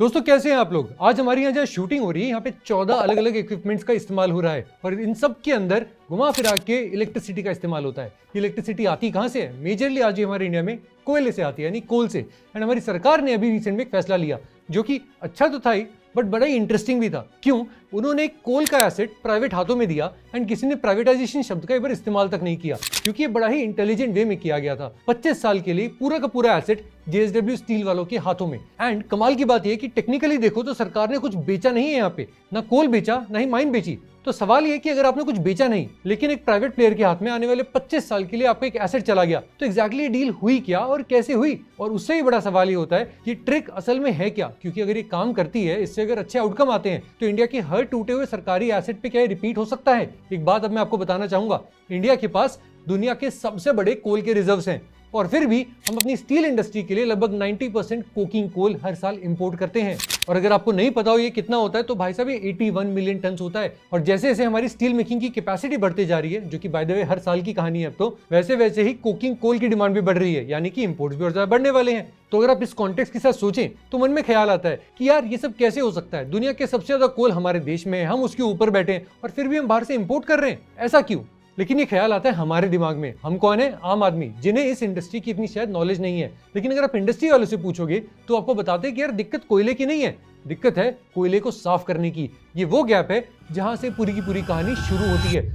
दोस्तों कैसे हैं आप लोग। आज हमारी यहाँ जहाँ शूटिंग हो रही है यहाँ पे 14 अलग अलग इक्विपमेंट्स का इस्तेमाल हो रहा है और इन सब के अंदर घुमा फिरा के इलेक्ट्रिसिटी का इस्तेमाल होता है। इलेक्ट्रिसिटी आती कहाँ से है? मेजरली आज हमारे इंडिया में कोयले से आती है, यानी कोल से। एंड हमारी सरकार ने अभी रिसेंट में एक फैसला लिया जो कि अच्छा तो था ही बट बड़ा ही इंटरेस्टिंग भी था। क्यों? उन्होंने एक कोल का एसेट प्राइवेट हाथों में दिया एंड किसी ने प्राइवेटाइजेशन शब्द का एक बार इस्तेमाल तक नहीं किया क्योंकि ये बड़ा ही इंटेलिजेंट वे में किया गया था। 25 साल के लिए पूरा का पूरा एसेट JSW स्टील वालों के हाथों में। एंड कमाल की बात यह कि टेक्निकली देखो तो सरकार ने कुछ बेचा नहीं है यहाँ पे, ना कोल बेचा ना ही माइन बेची। तो सवाल यह कि अगर आपने कुछ बेचा नहीं लेकिन एक प्राइवेट प्लेयर के हाथ में आने वाले 25 साल के लिए आपका एक एसेट चला गया तो एग्जैक्टली डील हुई क्या और कैसे हुई? और उससे ही बड़ा सवाल ये होता है कि ट्रिक असल में है क्या, क्योंकि अगर ये काम करती है, इससे अगर अच्छे आउटकम आते हैं तो इंडिया के हर टूटे हुए सरकारी एसेट पे क्या रिपीट हो सकता है? एक बात अब मैं आपको बताना चाहूंगा, इंडिया के पास दुनिया के सबसे बड़े कोल के रिजर्व्स हैं और फिर भी हम अपनी स्टील इंडस्ट्री के लिए लगभग 90% कोकिंग कोल हर साल इंपोर्ट करते हैं। और अगर आपको नहीं पता हो ये कितना होता है तो भाई साहब ये 81 मिलियन टन होता है। और जैसे जैसे हमारी स्टील मेकिंग की कैपेसिटी बढ़ती जा रही है, जो कि बाय द वे हर साल की कहानी है अब तो, वैसे वैसे ही कोकिंग कोल की डिमांड भी बढ़ रही है, यानी कि इंपोर्ट्स भी और ज्यादा बढ़ने वाले हैं। तो अगर आप इस कॉन्टेक्स्ट के साथ सोचें तो मन में ख्याल आता है कि यार ये सब कैसे हो सकता है? दुनिया के सबसे ज्यादा कोल हमारे देश में है, हम उसके ऊपर बैठे हैं और फिर भी हम बाहर से इंपोर्ट कर रहे हैं, ऐसा क्यों? लेकिन ये ख्याल आता है हमारे दिमाग में। हम कौन है? आम आदमी, जिन्हें इस इंडस्ट्री की इतनी शायद नॉलेज नहीं है। लेकिन अगर आप इंडस्ट्री वालों से पूछोगे तो आपको बताते हैं कि यार दिक्कत कोयले की नहीं है, दिक्कत है कोयले को साफ करने की। ये वो गैप है जहां से पूरी की पूरी कहानी शुरू होती है।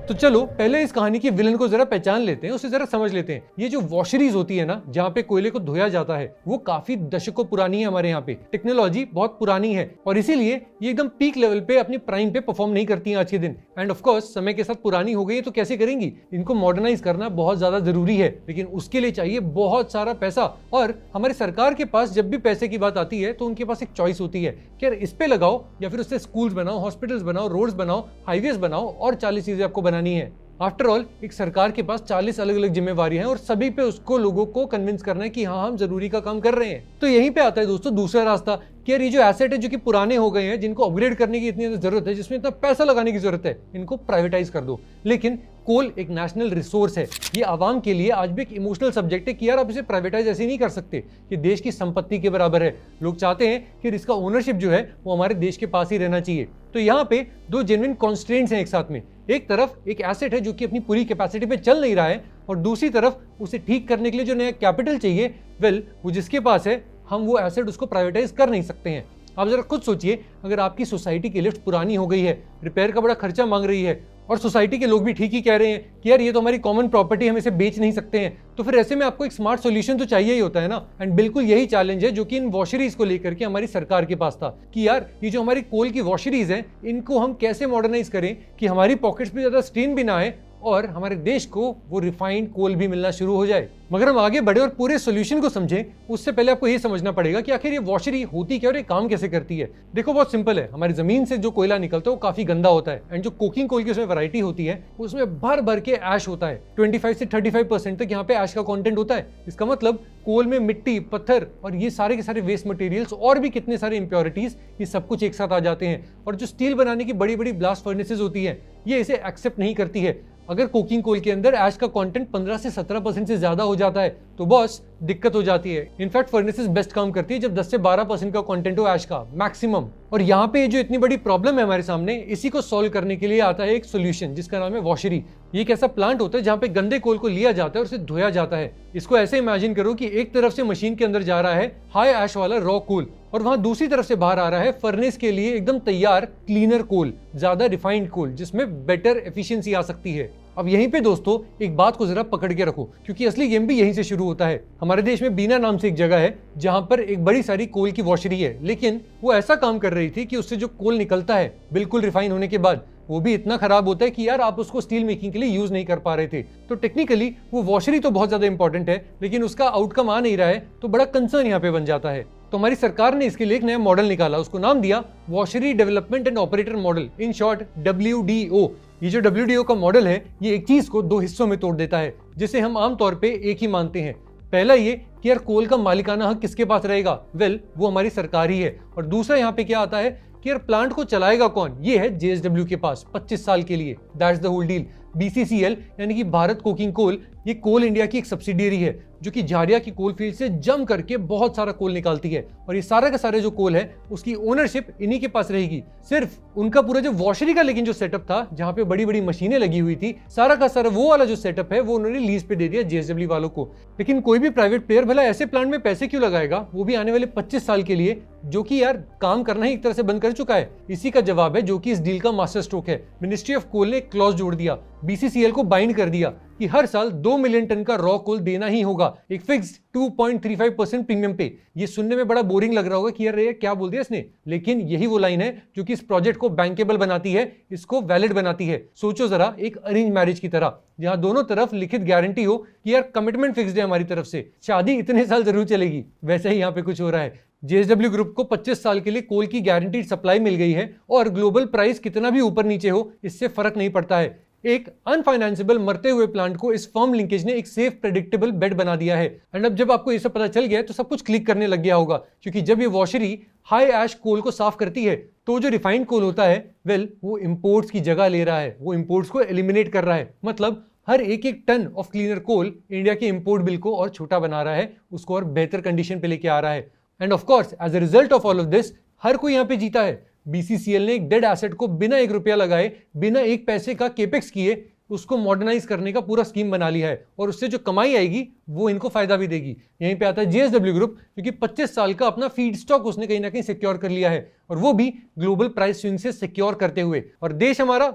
तो चलो पहले इस कहानी की विलन को जरा पहचान लेते हैं, उसे जरा समझ लेते हैं। ये जो वॉशरीज होती है ना, जहाँ पे कोयले को धोया जाता है, वो काफी दशकों पुरानी है हमारे यहाँ पे। टेक्नोलॉजी बहुत पुरानी है और इसीलिए ये एकदम पीक लेवल पे अपनी प्राइम पे परफॉर्म नहीं करती हैं आज के दिन। एंड ऑफ कोर्स समय के साथ पुरानी हो गई तो कैसे करेंगी? इनको मॉडर्नाइज करना बहुत ज्यादा जरूरी है, लेकिन उसके लिए चाहिए बहुत सारा पैसा। और हमारी सरकार के पास जब भी पैसे की बात आती है तो उनके पास एक चॉइस होती है कि यार इस पे लगाओ या फिर उससे स्कूल्स बनाओ, हॉस्पिटल्स बनाओ, रोड्स बनाओ, हाईवेज बनाओ और 40 चीजें आपको बनानी है। आफ्टर ऑल एक सरकार के पास 40 अलग अलग जिम्मेवारी हैं और सभी पे उसको लोगों को कन्विंस करना है कि हाँ हम जरूरी का काम कर रहे हैं। तो यहीं पे आता है दोस्तों दूसरा रास्ता कि यार ये जो एसेट है जो कि पुराने हो गए हैं, जिनको अपग्रेड करने की इतनी जरूरत है, जिसमें इतना पैसा लगाने की जरूरत है, इनको प्राइवेटाइज कर दो। लेकिन कोल एक नेशनल रिसोर्स है, ये आवाम के लिए आज भी एक इमोशनल सब्जेक्ट है कि यार आप इसे प्राइवेटाइज ऐसे नहीं कर सकते, ये देश की संपत्ति के बराबर है। लोग चाहते हैं कि इसका ओनरशिप जो है वो हमारे देश के पास ही रहना चाहिए। तो यहाँ पे दो जेन्युइन कॉन्स्ट्रेंट्स हैं एक साथ में। एक तरफ एक एसेट है जो कि अपनी पूरी कैपेसिटी पे चल नहीं रहा है और दूसरी तरफ उसे ठीक करने के लिए जो नया कैपिटल चाहिए, वेल वो जिसके पास है, हम वो एसेट उसको प्राइवेटाइज कर नहीं सकते हैं। आप जरा खुद सोचिए, अगर आपकी सोसाइटी की लिफ्ट पुरानी हो गई है, रिपेयर का बड़ा खर्चा मांग रही है और सोसाइटी के लोग भी ठीक ही कह रहे हैं कि यार ये तो हमारी कॉमन प्रॉपर्टी, हम इसे बेच नहीं सकते हैं, तो फिर ऐसे में आपको एक स्मार्ट सॉल्यूशन तो चाहिए ही होता है ना। एंड बिल्कुल यही चैलेंज है जो कि इन वॉशरीज को लेकर के हमारी सरकार के पास था कि यार ये जो हमारी कोल की वॉशरीज हैं, इनको हम कैसे मॉडर्नाइज करें कि हमारी पॉकेट्स पे ज्यादा स्ट्रेन भी ना आए और हमारे देश को वो रिफाइंड कोल भी मिलना शुरू हो जाए। मगर हम आगे बढ़े और पूरे सॉल्यूशन को समझें उससे पहले आपको ये समझना पड़ेगा कि आखिर ये वॉशरी होती क्या और ये काम कैसे करती है। देखो बहुत सिंपल है, हमारी जमीन से जो कोयला निकलता है वो काफी गंदा होता है एंड जो कोकिंग कोल की उसमें वैरायटी होती है उसमें भर भर के ऐश होता है। 25 से 35% तक यहाँ पे ऐश का कंटेंट होता है। इसका मतलब कोल में मिट्टी, पत्थर और ये सारे के सारे वेस्ट मटेरियल्स और भी कितने सारे इंप्योरिटीज, ये सब कुछ एक साथ आ जाते हैं। और जो स्टील बनाने की बड़ी बड़ी ब्लास्ट फर्नेसेस होती है ये इसे एक्सेप्ट नहीं करती है। अगर कोकिंग कोल के अंदर ऐश का कंटेंट 15 से 17% से ज्यादा हो जाता है तो बॉस दिक्कत हो जाती है। इनफैक्ट फर्नेसेस बेस्ट काम करती है जब 10 से 12% का कंटेंट हो ऐश का मैक्सिमम। और यहाँ पे जो इतनी बड़ी प्रॉब्लम है हमारे सामने, इसी को सॉल्व करने के लिए आता है एक सोल्यूशन जिसका नाम है वॉशरी। ये एक ऐसा प्लांट होता है जहाँ पे गंदे कोल को लिया जाता है और उसे धोया जाता है। इसको ऐसे इमेजिन करो कि एक तरफ से मशीन के अंदर जा रहा है हाई ऐश वाला रॉ कोल और वहां दूसरी तरफ से बाहर आ रहा है फर्नेस के लिए एकदम तैयार क्लीनर कोल, ज्यादा रिफाइंड कोल, जिसमें बेटर एफिशिएंसी आ सकती है। अब यहीं पे दोस्तों एक बात को जरा पकड़ के रखो क्योंकि असली गेम भी यहीं से शुरू होता है। हमारे देश में बीना नाम से एक जगह है जहां पर एक बड़ी सारी कोल की वॉशरी है, लेकिन वो ऐसा काम कर रही थी कि उससे जो कोल निकलता है बिल्कुल रिफाइन होने के बाद वो भी इतना खराब होता है कि यार आप उसको स्टील मेकिंग के लिए यूज नहीं कर पा रहे थे। तो टेक्निकली वो वॉशरी तो बहुत ज्यादा इंपॉर्टेंट है, लेकिन उसका आउटकम आ नहीं रहा है तो बड़ा कंसर्न यहाँ पे बन जाता है। तो हमारी सरकार ने इसके लिए एक नया मॉडल निकाला, उसको नाम दिया washery development and operator model, in short WDO। ये जो WDO का मॉडल है ये एक चीज को दो हिस्सों में तोड़ देता है जिसे हम आमतौर पे एक ही मानते हैं। पहला ये कि यार कोल का मालिकाना हक किसके पास रहेगा, वेल वो हमारी सरकार ही है। और दूसरा यहाँ पे क्या आता है कि यार प्लांट को चलाएगा कौन, ये है JSW के पास 25 साल के लिए। That's the whole deal. BCCL यानी कि भारत कोकिंग कोल ये कोल इंडिया की एक सब्सिडियरी है जो कि झारिया की कोल फील्ड से जम करके बहुत सारा कोल निकालती है और ये सारा का सारा जो कोल है उसकी ओनरशिप इन्हीं के पास रहेगी। सिर्फ उनका पूरा जो वॉशरी का लेकिन जो सेटअप था जहां पे बड़ी बड़ी मशीनें लगी हुई थी, सारा का सारा वो वाला जो सेटअप है वो उन्होंने लीज पे दे दिया जेएसडब्ल्यू वालों को। लेकिन कोई भी प्राइवेट प्लेयर भला ऐसे प्लांट में पैसे क्यों लगाएगा, वो भी आने वाले 25 साल के लिए, जो कि यार काम करना ही एक तरह से बंद कर चुका है। इसी का जवाब है जो कि इस डील का मास्टर स्ट्रोक है। मिनिस्ट्री ऑफ कोल ने एक क्लॉज जोड़ दिया, बीसीसीएल को बाइंड कर दिया कि हर साल 2 मिलियन टन का रॉ कोल देना ही होगा, एक फिक्स्ड 2.35% प्रीमियम पे। ये सुनने में बड़ा बोरिंग लग रहा होगा कि यार ये क्या बोल दिया इसने, लेकिन यही वो लाइन है जो कि इस प्रोजेक्ट को बैंकेबल बनाती है, इसको वैलिड बनाती है। सोचो जरा एक अरेंज मैरिज की तरह, जहां दोनों तरफ लिखित गारंटी हो कि यार कमिटमेंट फिक्स्ड है हमारी तरफ से, शादी इतने साल जरूर चलेगी। वैसे ही यहाँ पे कुछ हो रहा है। जेएसडब्ल्यू ग्रुप को 25 साल के लिए कोल की गारंटीड सप्लाई मिल गई है और ग्लोबल प्राइस कितना भी ऊपर नीचे हो इससे फर्क नहीं पड़ता है। एक अनफाइनेंसिबल मरते हुए प्लांट को इस फर्म लिंकेज ने एक सेफ प्रेडिक्टेबल बेड बना दिया है। एंड अब जब आपको ये सब पता चल गया है तो सब कुछ क्लिक करने लग गया होगा, क्योंकि जब ये वॉशरी हाई ऐश कोल को साफ करती है तो जो रिफाइंड कोल होता है वो इंपोर्ट्स की जगह ले रहा है, वो इंपोर्ट्स को एलिमिनेट कर रहा है। मतलब हर एक एक ton of cleaner coal India के इंपोर्ट बिल को और छोटा बना रहा है, उसको और बेहतर कंडीशन पे लेके आ रहा है। And of course as a result of all of this हर कोई यहाँ पे जीता है। बीसीसीएल ने एक डेड एसेट को बिना 1 रुपया लगाए, बिना 1 पैसे का केपेक्स किए उसको मॉडर्नाइज करने का पूरा स्कीम बना लिया है और उससे जो कमाई आएगी वो इनको फायदा भी देगी। यहीं पे आता है जेएसडब्ल्यू ग्रुप, क्योंकि 25 साल का अपना फीड स्टॉक उसने कहीं ना कहीं सिक्योर कर लिया है और वो भी ग्लोबल प्राइस स्विंग से सिक्योर करते हुए। और देश हमारा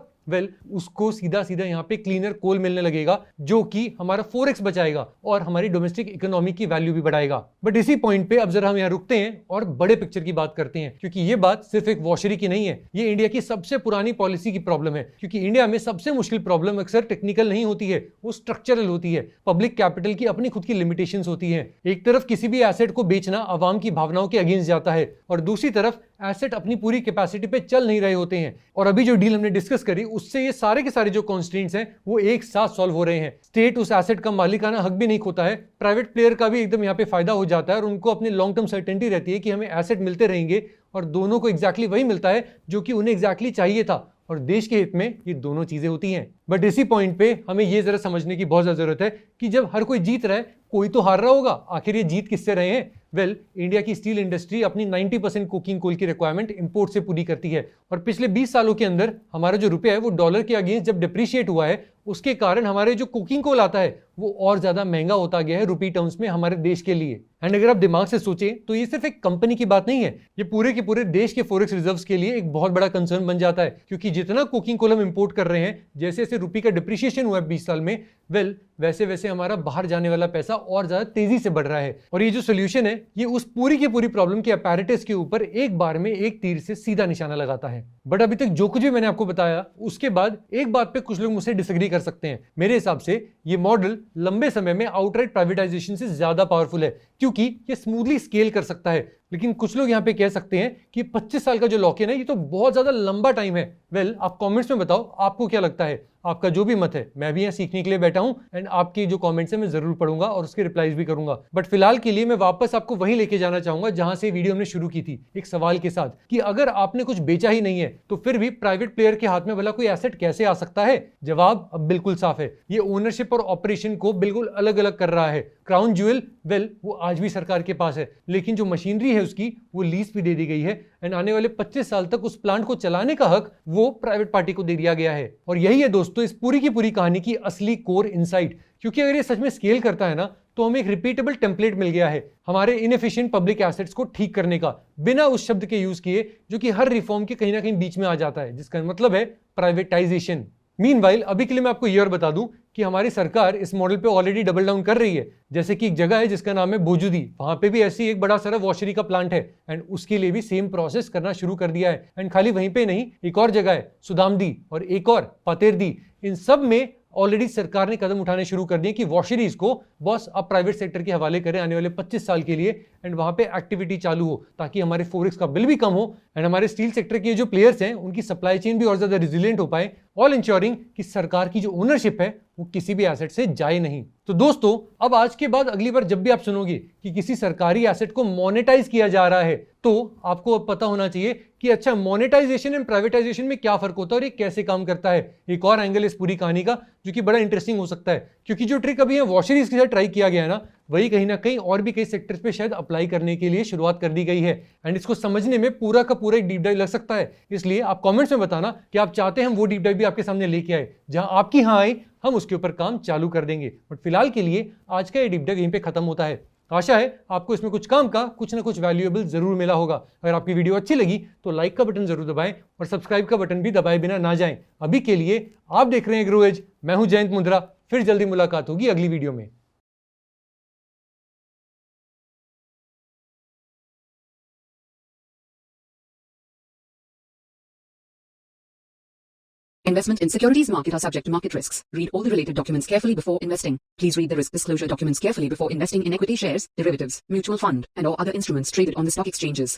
उसको सीधा सीधा यहाँ पे क्लीनर कोल मिलने लगेगा जो कि हमारा फोरेक्स बचाएगा और हमारी डोमेस्टिक इकोनॉमी की वैल्यू भी बढ़ाएगा। बट इसी पॉइंट पे अब जरा हम यहाँ रुकते हैं और बड़े पिक्चर की बात करते हैं, क्योंकि ये बात सिर्फ एक वॉशरी की नहीं है, ये इंडिया की सबसे पुरानी पॉलिसी की प्रॉब्लम है। क्योंकि इंडिया में सबसे मुश्किल प्रॉब्लम अक्सर टेक्निकल नहीं होती है, वो स्ट्रक्चरल होती है। पब्लिक कैपिटल की अपनी खुद की लिमिटेशंस होती है। एक तरफ किसी भी एसेट को बेचना आवाम की भावनाओं के अगेंस्ट जाता है और दूसरी तरफ एसेट अपनी पूरी कैपेसिटी पे चल नहीं रहे होते हैं। और अभी जो डील हमने डिस्कस करी उससे ये सारे के सारे जो कॉन्स्ट्रेंट्स हैं वो एक साथ सॉल्व हो रहे हैं। स्टेट उस एसेट का मालिकाना हक भी नहीं खोता है, प्राइवेट प्लेयर का भी एकदम यहाँ पे फायदा हो जाता है और उनको अपनी लॉन्ग टर्म सर्टेनिटी रहती है कि हमें एसेट मिलते रहेंगे और दोनों को एग्जैक्टली वही मिलता है जो कि उन्हें एग्जैक्टली चाहिए था और देश के हित में ये दोनों चीजें होती हैं। बट इसी पॉइंट पे हमें ये जरा समझने की बहुत ज्यादा जरूरत है कि जब हर कोई जीत रहा है कोई तो हार रहा होगा, आखिर ये जीत किससे रहे हैं? इंडिया की स्टील इंडस्ट्री अपनी 90% कुकिंग कोल की रिक्वायरमेंट इंपोर्ट से पूरी करती है और पिछले 20 सालों के अंदर हमारा जो रुपया है वो डॉलर के अगेंस्ट जब डिप्रिशिएट हुआ है उसके कारण हमारे जो कुकिंग कोल आता है वो और ज्यादा महंगा होता गया है रुपी टर्म्स में हमारे देश के लिए। एंड अगर आप दिमाग से सोचें तो ये सिर्फ एक कंपनी की बात नहीं है, ये पूरे के पूरे देश के फॉरेक्स रिजर्व्स के लिए एक बहुत बड़ा कंसर्न बन जाता है। क्योंकि जितना कुकिंग कोल हम इंपोर्ट कर रहे हैं, जैसे जैसे रुपी का डिप्रिशिएशन हुआ है 20 साल में, वैसे वैसे हमारा बाहर जाने वाला पैसा और ज्यादा तेजी से बढ़ रहा है। और ये जो सोल्यूशन है ये उस पूरी की पूरी प्रॉब्लम के अपैरेटस के ऊपर एक बार में एक तीर से सीधा निशाना लगाता है। बट अभी तक जो कुछ भी मैंने आपको बताया उसके बाद एक बात पे कुछ लोग मुझसे डिसएग्री कर सकते हैं। मेरे हिसाब से ये मॉडल लंबे समय में आउटराइट प्राइवेटाइजेशन से ज्यादा पावरफुल है क्योंकि ये स्मूथली स्केल कर सकता है। लेकिन कुछ लोग यहाँ पे कह सकते हैं कि 25 साल का जो लॉक इन है ये तो बहुत ज्यादा लंबा टाइम है। आप कमेंट्स में बताओ आपको क्या लगता है, आपका जो भी मत है। मैं भी यहाँ सीखने के लिए बैठा हूँ एंड आपके जो कमेंट्स है मैं जरूर पढ़ूंगा और उसके रिप्लाईज भी करूंगा। बट फिलहाल के लिए मैं वापस आपको वहीं लेके जाना चाहूंगा जहां से वीडियो हमने शुरू की थी, एक सवाल के साथ कि अगर आपने कुछ बेचा ही नहीं है तो फिर भी प्राइवेट प्लेयर के हाथ में भला कोई एसेट कैसे आ सकता है? जवाब अब बिल्कुल साफ है, ये ओनरशिप और ऑपरेशन को बिल्कुल अलग अलग कर रहा है। क्राउन ज्वेल वो आज भी सरकार के पास है, लेकिन जो मशीनरी है उसकी वो लीज भी दे दी गई है एंड आने वाले 25 साल तक उस प्लांट को चलाने का हक वो प्राइवेट पार्टी को दे दिया गया है। और यही है दोस्तों इस पूरी की पूरी कहानी की असली कोर इनसाइट। क्योंकि अगर ये सच में स्केल करता है ना तो हमें एक रिपीटेबल टेम्पलेट मिल गया है हमारे इनएफिशिएंट पब्लिक एसेट्स को ठीक करने का, बिना उस शब्द के यूज किए जो कि हर रिफॉर्म के कहीं ना कहीं बीच में आ जाता है, जिसका मतलब है प्राइवेटाइजेशन। मीनवाइल अभी के लिए मैं आपको ये और बता दूं कि हमारी सरकार इस मॉडल पे ऑलरेडी डबल डाउन कर रही है। जैसे कि एक जगह है जिसका नाम है भोजुदी, वहां पे भी ऐसी एक बड़ा सारा वॉशरी का प्लांट है एंड उसके लिए भी सेम प्रोसेस करना शुरू कर दिया है। एंड खाली वहीं पे नहीं, एक और जगह है सुदामदी और एक और पातेरदी, इन सब में ऑलरेडी सरकार ने कदम उठाने शुरू कर दिए कि वॉशरीज को बॉस अब प्राइवेट सेक्टर के हवाले करें आने वाले 25 साल के लिए एंड वहां पे एक्टिविटी चालू हो ताकि हमारे फोरेक्स का बिल भी कम हो एंड हमारे स्टील सेक्टर के जो प्लेयर्स हैं उनकी सप्लाई चेन भी और ज्यादा रिजिलियंट हो पाए, ऑल इंश्योरिंग कि सरकार की जो ओनरशिप है वो किसी भी एसेट से जाए नहीं। तो दोस्तों, अब आज के बाद अगली बार जब भी आप सुनोगे कि किसी सरकारी एसेट को मोनेटाइज किया जा रहा है, तो आपको अब पता होना चाहिए कि अच्छा, मोनेटाइजेशन एंड प्राइवेटाइजेशन में क्या फर्क होता है और ये कैसे काम करता है। एक और एंगल इस पूरी कहानी का जो कि बड़ा इंटरेस्टिंग हो सकता है, क्योंकि जो ट्रिक अभी वॉशरीज के साथ ट्राई किया गया है ना, वही कहीं ना कहीं और भी कई सेक्टर्स पे शायद अप्लाई करने के लिए शुरुआत कर दी गई है। एंड इसको समझने में पूरा का पूरा एक डीप डाइव लग सकता है। इसलिए आप कमेंट्स में बताना कि आप चाहते हैं हम वो डीप डाइव भी आपके सामने लेके आए। जहां आपकी हाँ आई, हम उसके ऊपर काम चालू कर देंगे। बट फिलहाल के लिए आज का ये डीप डाइव यहीं पे खत्म होता है। आशा है आपको इसमें कुछ काम का, कुछ ना कुछ वैल्यूएबल जरूर मिला होगा। अगर आपकी वीडियो अच्छी लगी तो लाइक का बटन जरूर दबाएं और सब्सक्राइब का बटन भी दबाए बिना ना जाएं। अभी के लिए आप देख रहे हैं ग्रो एज। मैं हूं जयंत मुंद्रा। फिर जल्दी मुलाकात होगी अगली वीडियो में। Investment in securities market are subject to market risks. Read all the related documents carefully before investing. Please read the risk disclosure documents carefully before investing in equity shares, derivatives, mutual fund, and or other instruments traded on the stock exchanges.